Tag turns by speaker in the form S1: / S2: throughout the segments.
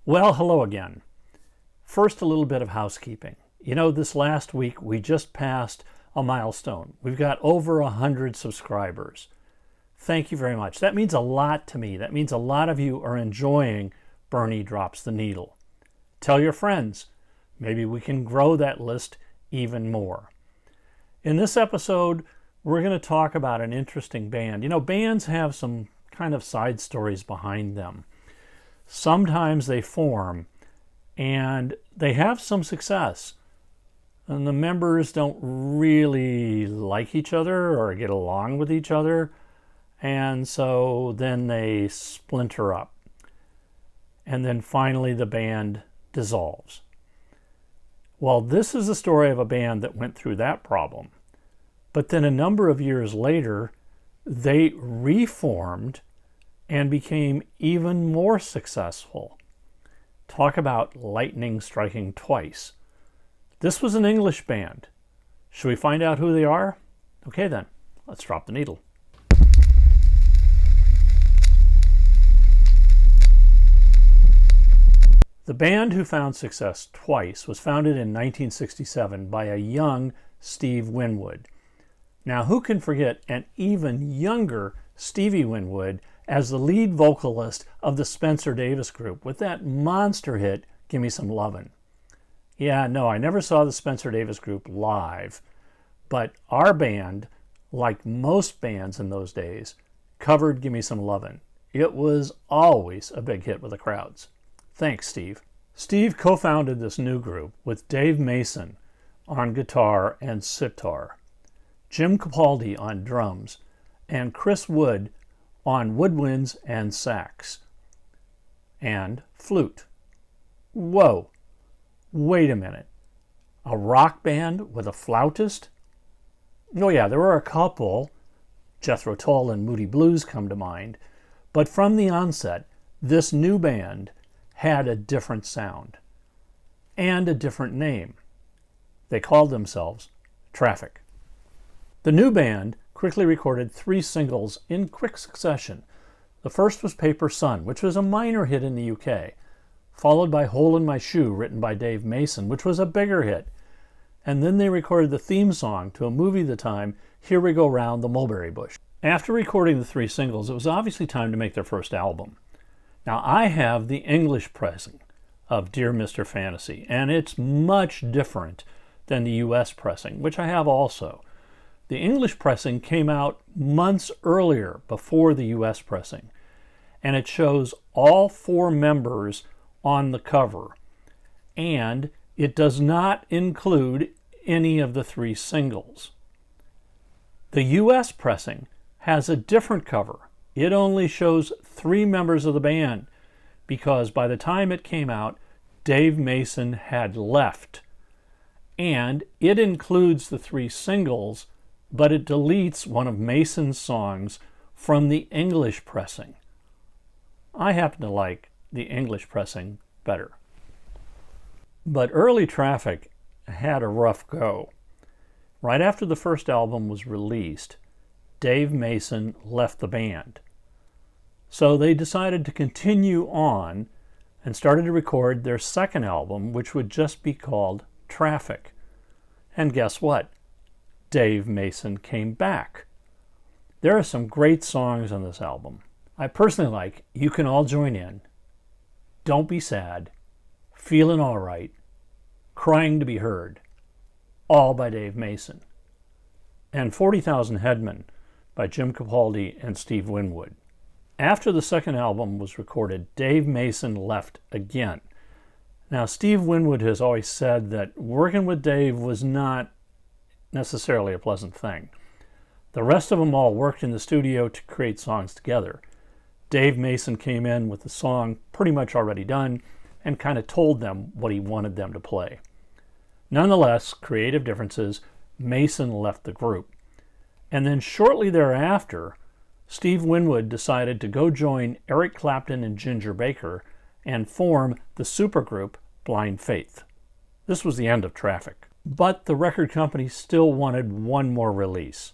S1: Well, hello again. First, a little bit of housekeeping. This last week we just passed a milestone. We've got over 100 subscribers. Thank you very much. That means a lot to me. That means a lot of you are enjoying Bernie Drops the Needle. Tell your friends. Maybe we can grow that list even more. In this episode, we're going to talk about an interesting band. Bands have some kind of side stories behind them. Sometimes they form and they have some success, and the members don't really like each other or get along with each other, and so then they splinter up, and then finally the band dissolves. Well, this is the story of a band that went through that problem, but then a number of years later they reformed and became even more successful. Talk about lightning striking twice. This was an English band. Should we find out who they are? Okay then, let's drop the needle. The band who found success twice was founded in 1967 by a young Steve Winwood. Now, who can forget an even younger Stevie Winwood as the lead vocalist of the Spencer Davis Group with that monster hit, Gimme Some Lovin'. Yeah, no, I never saw the Spencer Davis Group live, but our band, like most bands in those days, covered Gimme Some Lovin'. It was always a big hit with the crowds. Thanks, Steve. Steve co-founded this new group with Dave Mason on guitar and sitar, Jim Capaldi on drums, and Chris Wood on woodwinds and sax, and flute. Whoa, wait a minute. A rock band with a flautist? Oh yeah, there were a couple. Jethro Tull and Moody Blues come to mind. But from the onset, this new band had a different sound and a different name. They called themselves Traffic. The new band quickly recorded 3 singles in quick succession. The first was Paper Sun, which was a minor hit in the UK, followed by Hole in My Shoe, written by Dave Mason, which was a bigger hit. And then they recorded the theme song to a movie of the time, Here We Go Round the Mulberry Bush. After recording the 3 singles, it was obviously time to make their first album. Now, I have the English pressing of Dear Mr. Fantasy, and it's much different than the US pressing, which I have also. The English pressing came out months earlier, before the US pressing, and it shows all 4 members on the cover, and it does not include any of the 3 singles. The US pressing has a different cover. It only shows 3 members of the band, because by the time it came out, Dave Mason had left, and it includes the 3 singles, but it deletes one of Mason's songs from the English pressing. I happen to like the English pressing better. But early Traffic had a rough go. Right after the first album was released, Dave Mason left the band. So they decided to continue on and started to record their second album, which would just be called Traffic. And guess what? Dave Mason came back. There are some great songs on this album. I personally like You Can All Join In, Don't Be Sad, Feelin' Alright, Crying to Be Heard, all by Dave Mason, and 40,000 Headmen by Jim Capaldi and Steve Winwood. After the second album was recorded, Dave Mason left again. Now, Steve Winwood has always said that working with Dave was not necessarily a pleasant thing. The rest of them all worked in the studio to create songs together. Dave Mason came in with the song pretty much already done and kind of told them what he wanted them to play. Nonetheless, creative differences, Mason left the group. And then shortly thereafter, Steve Winwood decided to go join Eric Clapton and Ginger Baker and form the supergroup Blind Faith. This was the end of Traffic. But the record company still wanted one more release.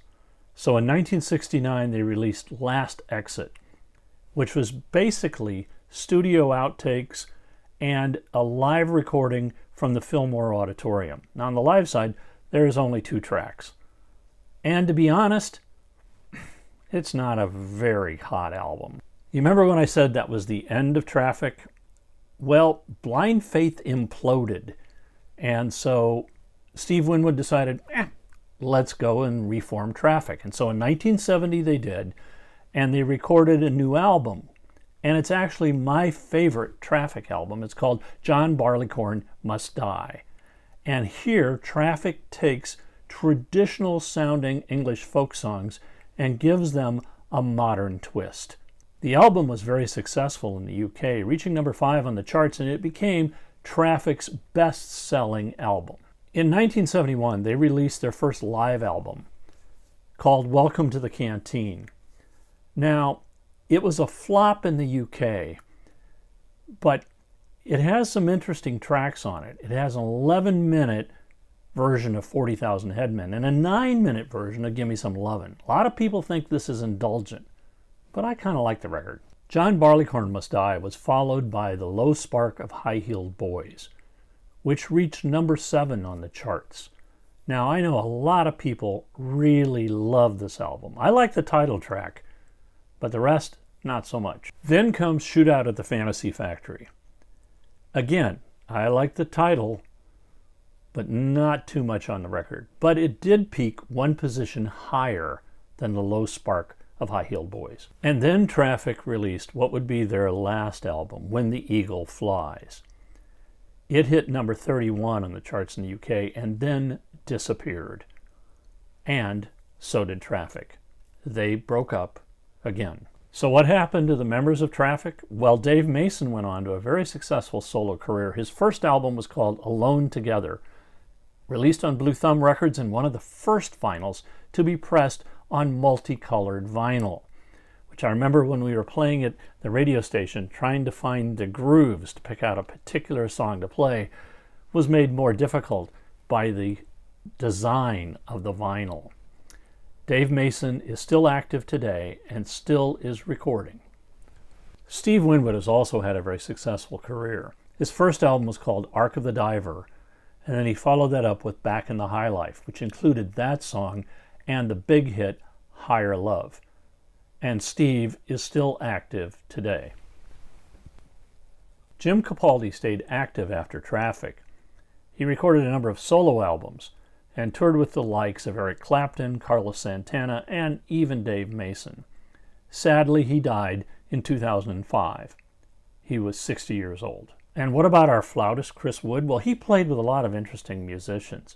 S1: So in 1969, they released Last Exit, which was basically studio outtakes and a live recording from the Fillmore Auditorium. Now, on the live side, there is only 2 tracks. And to be honest, it's not a very hot album. You remember when I said that was the end of Traffic? Well, Blind Faith imploded. And so Steve Winwood decided, let's go and reform Traffic. And so in 1970 they did, and they recorded a new album. And it's actually my favorite Traffic album. It's called John Barleycorn Must Die. And here, Traffic takes traditional sounding English folk songs and gives them a modern twist. The album was very successful in the UK, reaching number 5 on the charts, and it became Traffic's best-selling album. In 1971, they released their first live album called Welcome to the Canteen. Now, it was a flop in the UK, but it has some interesting tracks on it. It has an 11-minute version of 40,000 Headmen and a 9-minute version of Gimme Some Lovin'. A lot of people think this is indulgent, but I kind of like the record. John Barleycorn Must Die was followed by The Low Spark of High-Heeled Boys, which reached number 7 on the charts. Now, I know a lot of people really love this album. I like the title track, but the rest, not so much. Then comes Shootout at the Fantasy Factory. Again, I like the title, but not too much on the record. But it did peak 1 position higher than The Low Spark of High-Heeled Boys. And then Traffic released what would be their last album, When the Eagle Flies. It hit number 31 on the charts in the UK and then disappeared. And so did Traffic. They broke up again. So what happened to the members of Traffic? Well, Dave Mason went on to a very successful solo career. His first album was called Alone Together, released on Blue Thumb Records and one of the first vinyls to be pressed on multicolored vinyl, which I remember when we were playing at the radio station, trying to find the grooves to pick out a particular song to play was made more difficult by the design of the vinyl. Dave Mason is still active today and still is recording. Steve Winwood has also had a very successful career. His first album was called Ark of the Diver, and then he followed that up with Back in the High Life, which included that song and the big hit Higher Love. And Steve is still active today. Jim Capaldi stayed active after Traffic. He recorded a number of solo albums and toured with the likes of Eric Clapton, Carlos Santana, and even Dave Mason. Sadly, he died in 2005. He was 60 years old. And what about our flautist, Chris Wood? Well, he played with a lot of interesting musicians.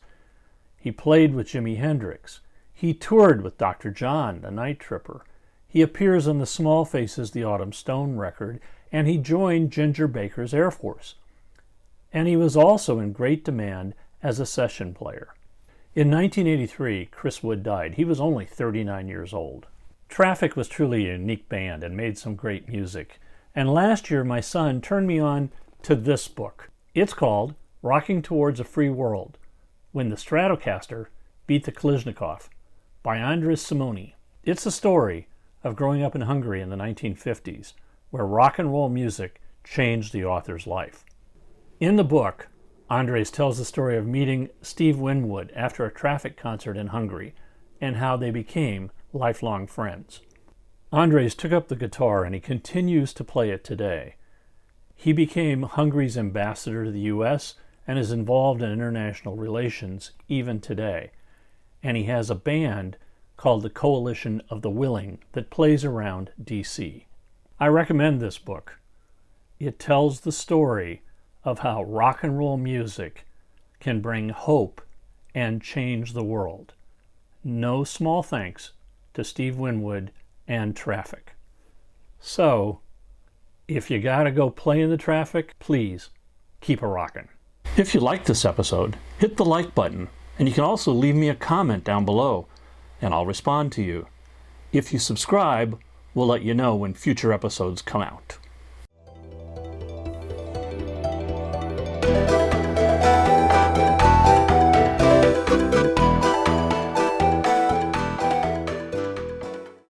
S1: He played with Jimi Hendrix. He toured with Dr. John, the Night Tripper. He appears on the Small Faces, the Autumn Stone record, and he joined Ginger Baker's Air Force. And he was also in great demand as a session player. In 1983, Chris Wood died. He was only 39 years old. Traffic was truly a unique band and made some great music. And last year, my son turned me on to this book. It's called Rocking Towards a Free World, When the Stratocaster Beat the Kalashnikov by Andres Simoni. It's a story of growing up in Hungary in the 1950s, where rock and roll music changed the author's life. In the book, Andres tells the story of meeting Steve Winwood after a Traffic concert in Hungary and how they became lifelong friends. Andres took up the guitar and he continues to play it today. He became Hungary's ambassador to the U.S. and is involved in international relations even today. And he has a band called the Coalition of the Willing that plays around D.C. I recommend this book. It tells the story of how rock and roll music can bring hope and change the world. No small thanks to Steve Winwood and Traffic. So, if you gotta go play in the Traffic, please keep a rockin'. If you liked this episode, hit the like button, and you can also leave me a comment down below, and I'll respond to you. If you subscribe, we'll let you know when future episodes come out.